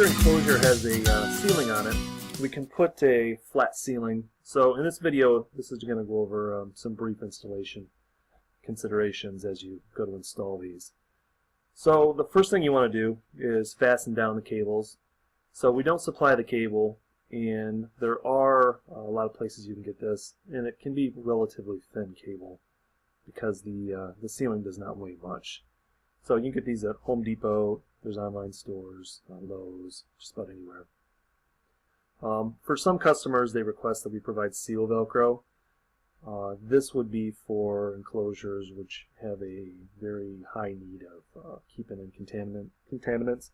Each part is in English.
your enclosure has a ceiling on it, we can put a flat ceiling. So in this video, this is going to go over some brief installation considerations as you go to install these. So the first thing you want to do is fasten down the cables. So we don't supply the cable, and there are a lot of places you can get this, and it can be relatively thin cable because the ceiling does not weigh much. So you can get these at Home Depot, there's online stores, Lowe's, just about anywhere. For some customers, they request that we provide seal Velcro. This would be for enclosures which have a very high need of keeping in contaminants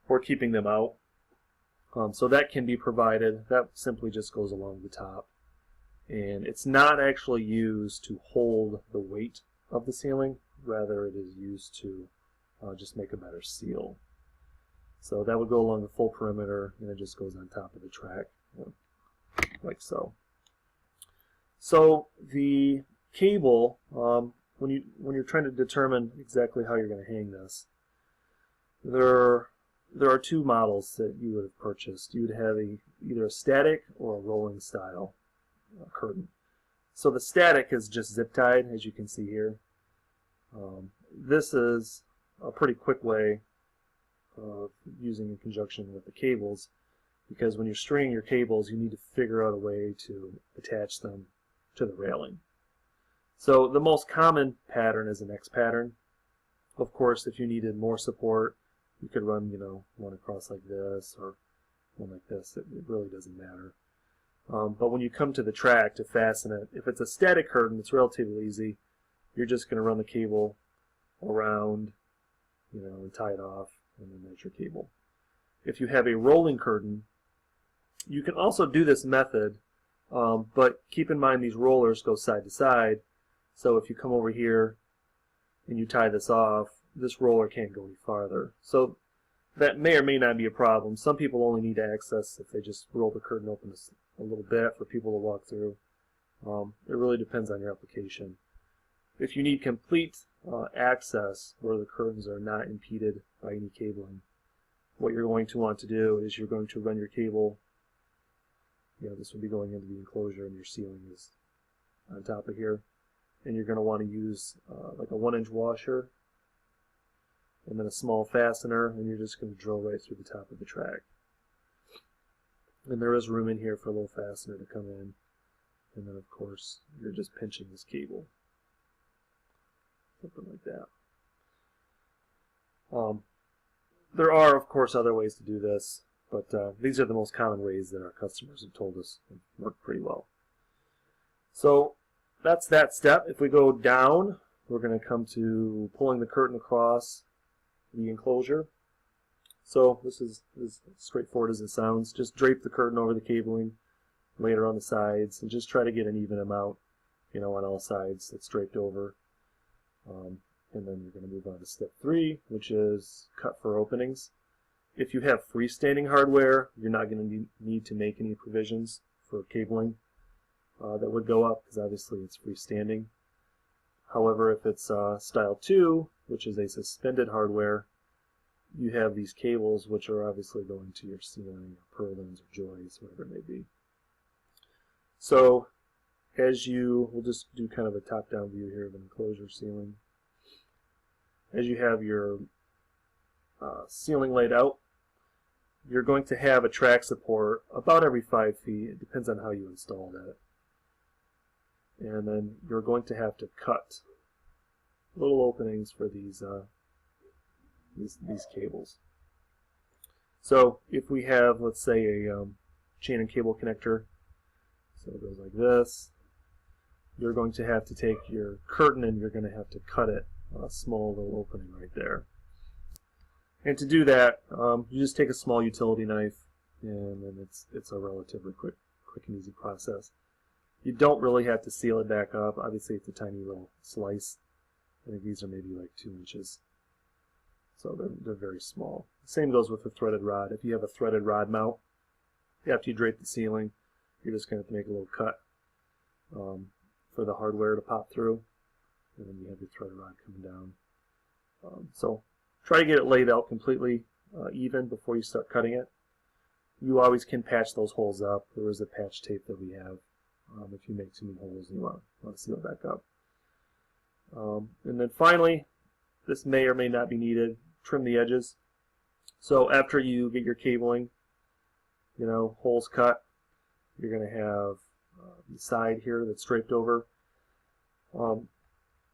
or keeping them out. So that can be provided. That simply just goes along the top. And it's not actually used to hold the weight of the ceiling. Rather, it is used to just make a better seal. So that would go along the full perimeter, and it just goes on top of the track, like so. So the cable, when you're trying to determine exactly how you're going to hang this, there are two models that you would have purchased. You would have either a static or a rolling style curtain. So the static is just zip tied, as you can see here. This is a pretty quick way of using in conjunction with the cables, because when you're stringing your cables, you need to figure out a way to attach them to the railing. So the most common pattern is an X pattern. Of course, if you needed more support, you could run, one across like this or one like this. It really doesn't matter. But when you come to the track to fasten it, if it's a static curtain, it's relatively easy. You're just going to run the cable around, and tie it off, and then there's your cable. If you have a rolling curtain, you can also do this method, but keep in mind these rollers go side to side. So if you come over here and you tie this off, this roller can't go any farther. So that may or may not be a problem. Some people only need access if they just roll the curtain open a little bit for people to walk through. It really depends on your application. If you need complete access where the curtains are not impeded by any cabling, what you're going to want to do is you're going to run your cable. This would be going into the enclosure, and your ceiling is on top of here. And you're going to want to use like a 1-inch washer and then a small fastener, and you're just going to drill right through the top of the track. And there is room in here for a little fastener to come in. And then, of course, you're just pinching this cable. Something like that. There are, of course, other ways to do this, but these are the most common ways that our customers have told us work pretty well. So that's that step. If we go down, we're going to come to pulling the curtain across the enclosure. So this is as straightforward as it sounds. Just drape the curtain over the cabling, lay it around the sides, and just try to get an even amount, on all sides that's draped over. And then you're going to move on to step 3, which is cut for openings. If you have freestanding hardware, you're not going to need to make any provisions for cabling that would go up, because obviously it's freestanding. However, if it's style 2, which is a suspended hardware, you have these cables which are obviously going to your ceiling, or purlins, or joists, whatever it may be. So we'll just do kind of a top-down view here of an enclosure ceiling. As you have your ceiling laid out, you're going to have a track support about every 5 feet. It depends on how you installed it. And then you're going to have to cut little openings for these cables. So if we have, let's say, a chain and cable connector, so it goes like this, you're going to have to take your curtain and you're going to have to cut it a small little opening right there. And to do that, you just take a small utility knife, and then it's a relatively quick and easy process. You don't really have to seal it back up. Obviously, it's a tiny little slice. I think these are maybe like 2 inches. So they're very small. The same goes with the threaded rod. If you have a threaded rod mount, after you drape the ceiling, you're just going to make a little cut for the hardware to pop through. And then you have your threaded rod coming down. So try to get it laid out completely even before you start cutting it. You always can patch those holes up. There is a patch tape that we have if you make too many holes and you want to seal it back up. And then finally, this may or may not be needed, trim the edges. So after you get your cabling, holes cut, you're going to have the side here that's draped over.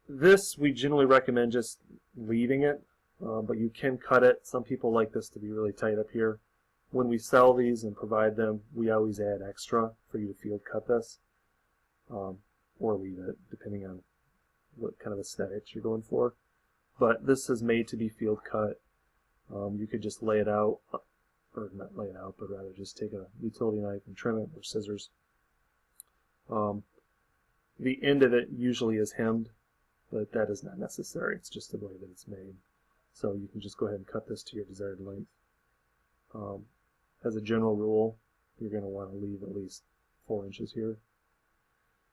This we generally recommend just leaving it, but you can cut it. Some people like this to be really tight up here. When we sell these and provide them, we always add extra for you to field cut this, or leave it, depending on what kind of aesthetics you're going for. But this is made to be field cut. You could just lay it out, or not lay it out, but rather just take a utility knife and trim it, or scissors. The end of it usually is hemmed, but that is not necessary. It's just the way that it's made. So you can just go ahead and cut this to your desired length. As a general rule, you're going to want to leave at least 4 inches here.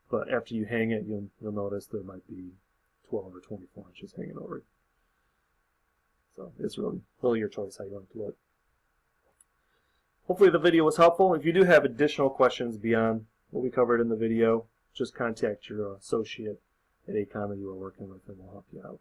But after you hang it, you'll notice there might be 12 or 24 inches hanging over it. So it's really your choice how you want it to look. Hopefully the video was helpful. If you do have additional questions beyond what we covered in the video, just contact your associate at ACOM that you are working with and we'll help you out.